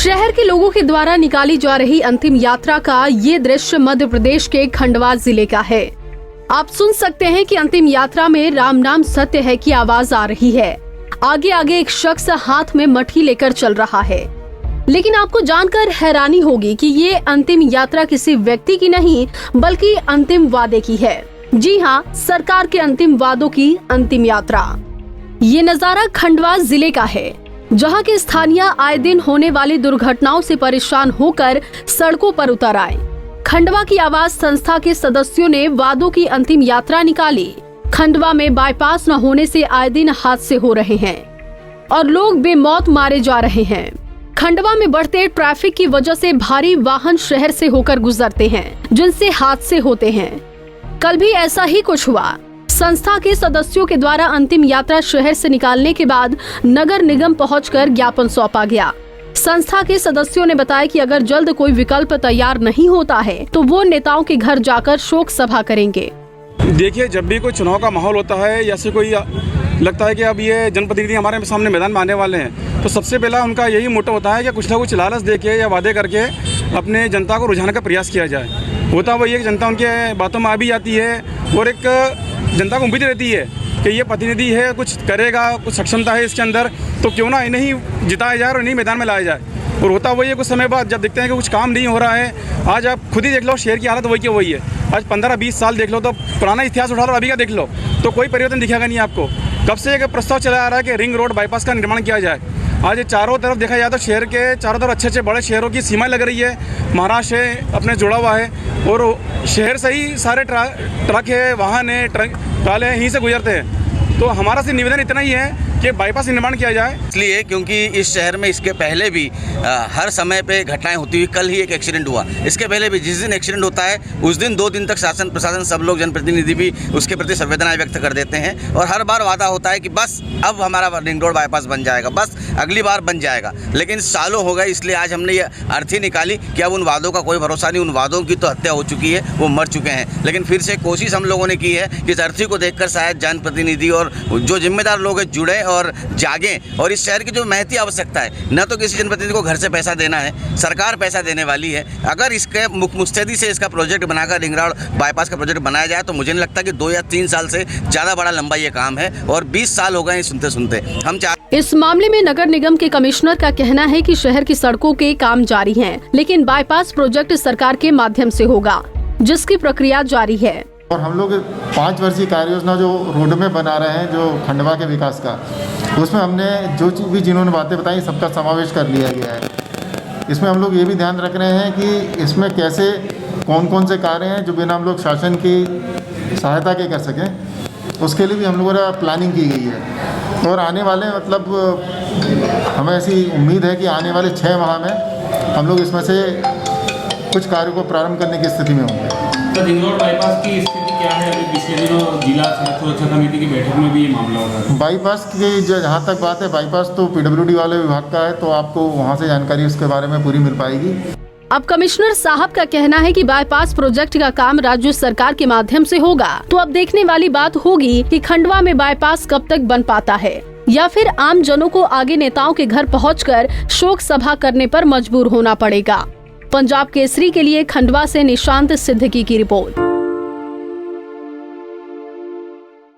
शहर के लोगों के द्वारा निकाली जा रही अंतिम यात्रा का ये दृश्य मध्य प्रदेश के खंडवा जिले का है। आप सुन सकते हैं कि अंतिम यात्रा में राम नाम सत्य है की आवाज आ रही है। आगे आगे एक शख्स हाथ में मट्टी लेकर चल रहा है। लेकिन आपको जानकर हैरानी होगी कि ये अंतिम यात्रा किसी व्यक्ति की नहीं बल्कि अंतिम वादे की है। जी हाँ, सरकार के अंतिम वादों की अंतिम यात्रा। ये नजारा खंडवा जिले का है, जहां के स्थानीय आए दिन होने वाली दुर्घटनाओं से परेशान होकर सड़कों पर उतर आए। खंडवा की आवाज संस्था के सदस्यों ने वादों की अंतिम यात्रा निकाली। खंडवा में बाईपास न होने से आए दिन हादसे हो रहे हैं और लोग बेमौत मारे जा रहे हैं। खंडवा में बढ़ते ट्रैफिक की वजह से भारी वाहन शहर से होकर गुजरते हैं, जिनसे हादसे होते हैं। कल भी ऐसा ही कुछ हुआ। संस्था के सदस्यों के द्वारा अंतिम यात्रा शहर से निकालने के बाद नगर निगम पहुंचकर ज्ञापन सौंपा गया। संस्था के सदस्यों ने बताया कि अगर जल्द कोई विकल्प तैयार नहीं होता है तो वो नेताओं के घर जाकर शोक सभा करेंगे। देखिए, जब भी कोई चुनाव का माहौल होता है या से कोई लगता है कि अब ये जनप्रतिनिधि हमारे सामने मैदान में आने वाले हैं, तो सबसे पहला उनका यही मोटो होता है कि कुछ ना कुछ लालच देके या वादे करके अपने जनता को रुझाने का प्रयास किया जाए। होता वही है कि जनता उनके बातों में आ भी जाती है और एक जनता को उम्मीद रहती है कि ये प्रतिनिधि है, कुछ करेगा, कुछ सक्षमता है इसके अंदर, तो क्यों ना इन्हें ही जिताया जाए और इन्हीं मैदान में लाया जाए। और होता वही है, कुछ समय बाद जब देखते हैं कि कुछ काम नहीं हो रहा है, आज आप खुद ही देख लो शहर की हालत वही की वही है। आज 15-20 साल देख लो, तो पुराना इतिहास उठा लो, अभी का देख लो, तो कोई परिवर्तन दिखेगा नहीं आपको। कब से एक प्रस्ताव चला आ रहा है कि रिंग रोड बाईपास का निर्माण किया जाए। आज ये चारों तरफ देखा जाए तो शहर के चारों तरफ अच्छे बड़े शहरों की सीमा लग रही है। महाराष्ट्र है अपने जुड़ा हुआ है और शहर से ही सारे ट्रक है, वाहन है, ट्राले यहीं से गुजरते हैं। तो हमारा सिर्फ निवेदन इतना ही है कि बाईपास निर्माण किया जाए। इसलिए क्योंकि इस शहर में इसके पहले भी हर समय पे घटनाएं होती हुई, कल ही एक एक्सीडेंट हुआ। इसके पहले भी जिस दिन एक्सीडेंट होता है उस दिन 2 दिन तक शासन प्रशासन सब लोग जनप्रतिनिधि भी उसके प्रति संवेदनाएं व्यक्त कर देते हैं और हर बार वादा होता है कि बस अब हमारा रिंग रोड बाईपास बन जाएगा, बस अगली बार बन जाएगा। लेकिन सालों हो गए, इसलिए आज हमने ये अर्थी निकाली कि अब उन वादों का कोई भरोसा नहीं। उन वादों की तो हत्या हो चुकी है, वो मर चुके हैं। लेकिन फिर से कोशिश हम लोगों ने की है कि इस अर्थी को देखकर शायद जनप्रतिनिधि और जो जिम्मेदार लोग हैं जुड़े और जागें। और इस शहर की जो महती आवश्यकता है, न तो किसी जनप्रतिनिधि को घर से पैसा देना है, सरकार पैसा देने वाली है। अगर इसके मुस्तैदी से इसका प्रोजेक्ट बनाकर रिंग रोड बाईपास का प्रोजेक्ट बनाया जाए तो मुझे नहीं लगता कि 2 या 3 साल से ज़्यादा बड़ा लंबा ये काम है और 20 साल हो गए सुनते सुनते। हम इस मामले में नगर निगम के कमिश्नर का कहना है कि शहर की सड़कों के काम जारी हैं, लेकिन बाईपास प्रोजेक्ट सरकार के माध्यम से होगा, जिसकी प्रक्रिया जारी है। और हम लोग 5 वर्षीय कार्य योजना जो रोड में बना रहे हैं, जो खंडवा के विकास का, उसमें हमने जो भी जिन्होंने बातें बताई सबका समावेश कर लिया गया है। इसमें हम लोग ये भी ध्यान रख रहे हैं कि इसमें कैसे कौन कौन से कार्य हैं जो बिना हम लोग शासन की सहायता के कर सकें, उसके लिए भी हम लोगों ने प्लानिंग की गई है। और आने वाले हमें ऐसी उम्मीद है कि आने वाले 6 माह में हम लोग इसमें से कुछ कार्यों को प्रारंभ करने की स्थिति में होंगे। तो रिंग रोड बाईपास की स्थिति क्या है? अभी पिछले दिनों जिला सड़क सुरक्षा समिति की बैठक में भी ये मामला हो रहा है। बाईपास की जहाँ तक बात है, बाईपास तो PWD वाले विभाग का है, तो आपको वहाँ से जानकारी उसके बारे में पूरी मिल पाएगी। अब कमिश्नर साहब का कहना है कि बाईपास प्रोजेक्ट का काम राज्य सरकार के माध्यम से होगा, तो अब देखने वाली बात होगी कि खंडवा में बाईपास कब तक बन पाता है या फिर आम जनों को आगे नेताओं के घर पहुंचकर शोक सभा करने पर मजबूर होना पड़ेगा। पंजाब केसरी के लिए खंडवा से निशांत सिद्दीकी की रिपोर्ट।